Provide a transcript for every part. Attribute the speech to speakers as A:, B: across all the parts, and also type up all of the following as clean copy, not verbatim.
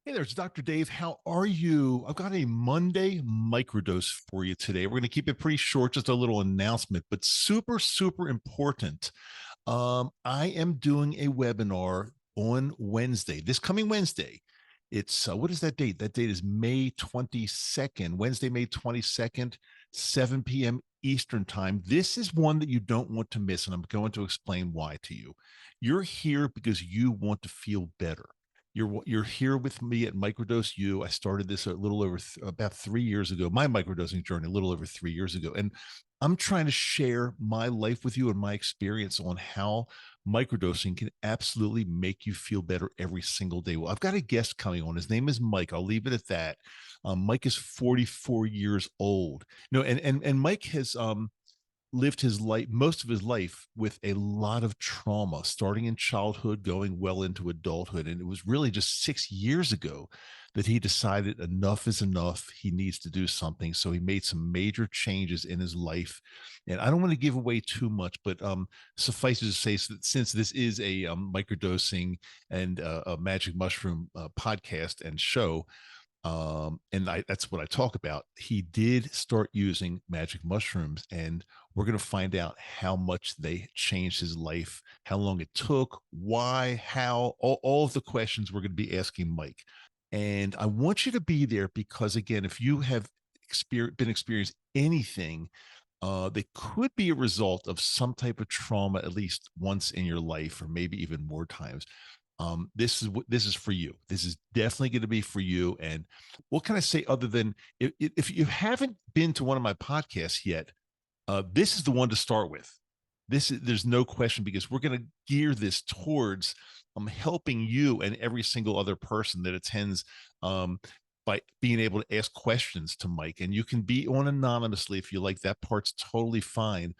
A: Hey there, it's Dr. Dave. How are you? I've got a Monday microdose for you today. We're going to keep it pretty short, just a little announcement, but super, super important. I am doing a webinar on Wednesday, this coming Wednesday. It's what is that date? That date is May 22nd, Wednesday, May 22nd, 7 p.m. Eastern time. This is one that you don't want to miss, and I'm going to explain why to you. You're here because you want to feel better. You're here with me at Microdose U. I started this a little over about 3 years ago. My microdosing journey, a little over 3 years ago, and I'm trying to share my life with you and my experience on how microdosing can absolutely make you feel better every single day. Well, I've got a guest coming on. His name is Mike. I'll leave it at that. Mike is 44 years old. No, and Mike has lived his life, most of his life, with a lot of trauma, starting in childhood, going well into adulthood. And it was really just 6 years ago that he decided enough is enough. He needs to do something. So he made some major changes in his life. And I don't want to give away too much, but suffice it to say, since this is a microdosing and a magic mushroom podcast and show, that's what I talk about. He did start using magic mushrooms, and we're going to find out how much they changed his life, how long it took, why, how, all of the questions we're going to be asking Mike. And I want you to be there because, again, if you have been experienced anything that could be a result of some type of trauma at least once in your life, or maybe even more times, this is for you. This is definitely going to be for you. And what can I say other than, if you haven't been to one of my podcasts yet, this is the one to start with. There's no question, because we're going to gear this towards helping you and every single other person that attends, by being able to ask questions to Mike. And you can be on anonymously if you like. That part's totally fine.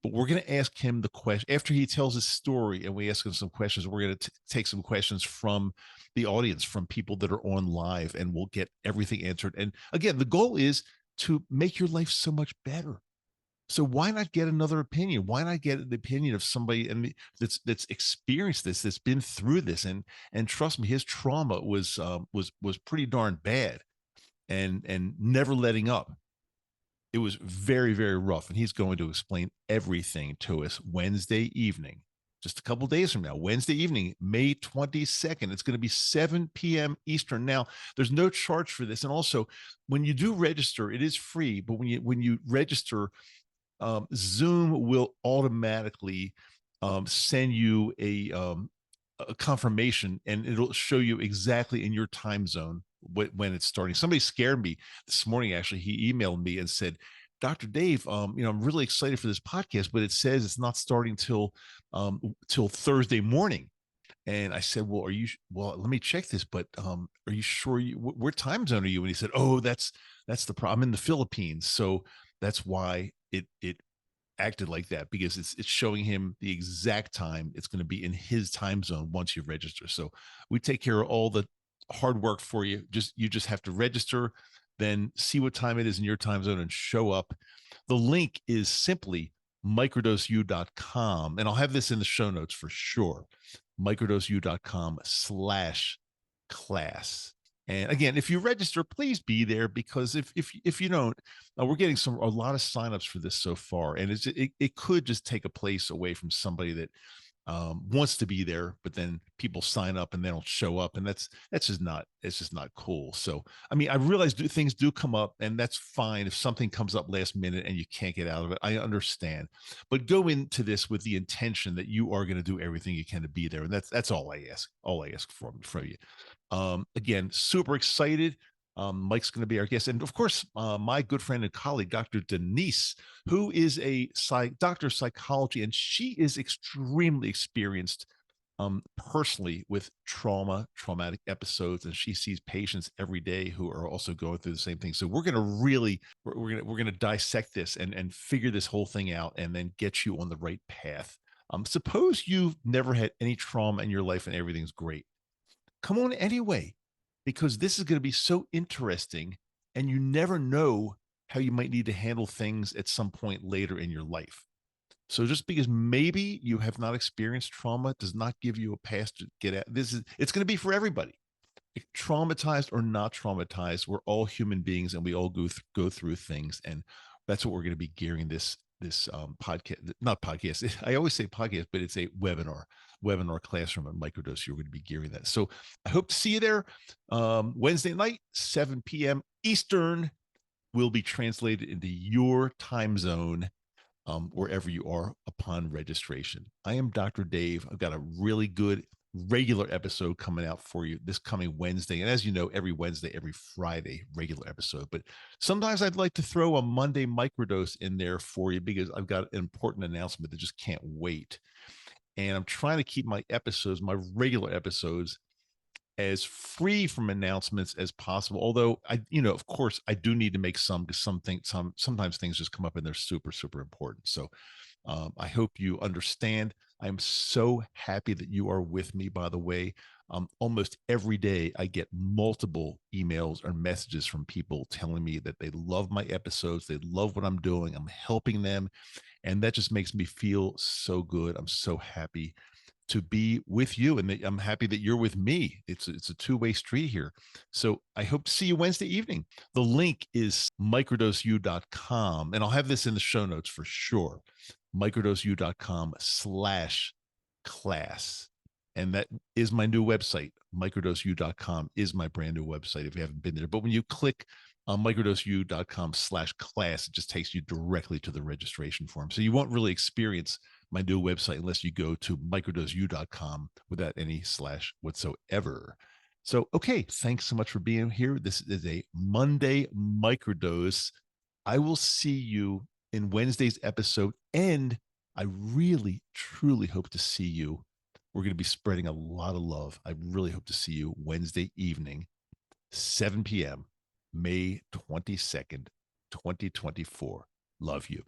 A: But we're going to ask him the question after he tells his story, and we ask him some questions. We're going to take some questions from the audience, from people that are on live, and we'll get everything answered. And again, the goal is to make your life so much better. So why not get another opinion? Why not get the opinion of somebody that's experienced this, that's been through this, and trust me, his trauma was pretty darn bad, and never letting up. It was very, very rough. And he's going to explain everything to us Wednesday evening, just a couple days from now, Wednesday evening, May 22nd. It's going to be 7 p.m. Eastern. Now, there's no charge for this. And also, when you do register, it is free. But when you register, Zoom will automatically send you a confirmation, and it'll show you exactly in your time zone when it's starting. Somebody scared me this morning. Actually, he emailed me and said, "Dr. Dave, I'm really excited for this podcast, but it says it's not starting till Thursday morning." And I said, "Well, well, let me check this, but are you sure where time zone are you?" And he said, "Oh, that's the problem. I'm in the Philippines, so that's why it acted like that, because it's showing him the exact time it's going to be in his time zone once you register." So we take care of all the hard work for you. You just have to register, then see what time it is in your time zone, and show up. The link is simply microdoseu.com, and I'll have this in the show notes for sure. Microdoseu.com/class. And again, if you register, please be there, because if you don't, we're getting a lot of signups for this so far, and it could just take a place away from somebody that wants to be there, but then people sign up and they don't show up, and that's just not it's just not cool. So I mean, I realize things do come up, and that's fine. If something comes up last minute and you can't get out of it, I understand. But go into this with the intention that you are going to do everything you can to be there, and that's all I ask. All I ask from you. Again, super excited. Mike's going to be our guest. And of course, my good friend and colleague, Dr. Denise, who is a doctor of psychology, and she is extremely experienced personally with traumatic episodes, and she sees patients every day who are also going through the same thing. So we're going to really, we're going to dissect this and figure this whole thing out, and then get you on the right path. Suppose you've never had any trauma in your life and everything's great. Come on anyway, because this is going to be so interesting, and you never know how you might need to handle things at some point later in your life. So just because maybe you have not experienced trauma does not give you a pass to get out. It's going to be for everybody. traumatized or not traumatized, we're all human beings and we all go through things. And that's what we're going to be gearing this podcast, not podcast. I always say podcast, but it's a webinar classroom at Microdose. You're going to be gearing that. So I hope to see you there Wednesday night, 7 p.m. Eastern. Will be translated into your time zone wherever you are upon registration. I am Dr. Dave. I've got a really good regular episode coming out for you this coming Wednesday. And as you know, every Wednesday, every Friday, regular episode. But sometimes I'd like to throw a Monday microdose in there for you because I've got an important announcement that just can't wait. And I'm trying to keep my episodes, my regular episodes, as free from announcements as possible. Although of course, I do need to make some because sometimes things just come up and they're super, super important. So I hope you understand. I'm so happy that you are with me, by the way. Almost every day, I get multiple emails or messages from people telling me that they love my episodes. They love what I'm doing. I'm helping them. And that just makes me feel so good. I'm so happy to be with you, and I'm happy that you're with me. It's a two-way street here. So I hope to see you Wednesday evening. The link is microdoseu.com, and I'll have this in the show notes for sure. microdoseu.com/class. And that is my new website. Microdoseu.com is my brand new website if you haven't been there. But when you click on microdoseu.com/class, it just takes you directly to the registration form. So you won't really experience my new website unless you go to microdoseu.com without any slash whatsoever. So, okay, thanks so much for being here. This is a Monday microdose. I will see you in Wednesday's episode, and I really, truly hope to see you. We're going to be spreading a lot of love. I really hope to see you Wednesday evening, 7 p.m., May 22nd, 2024. Love you.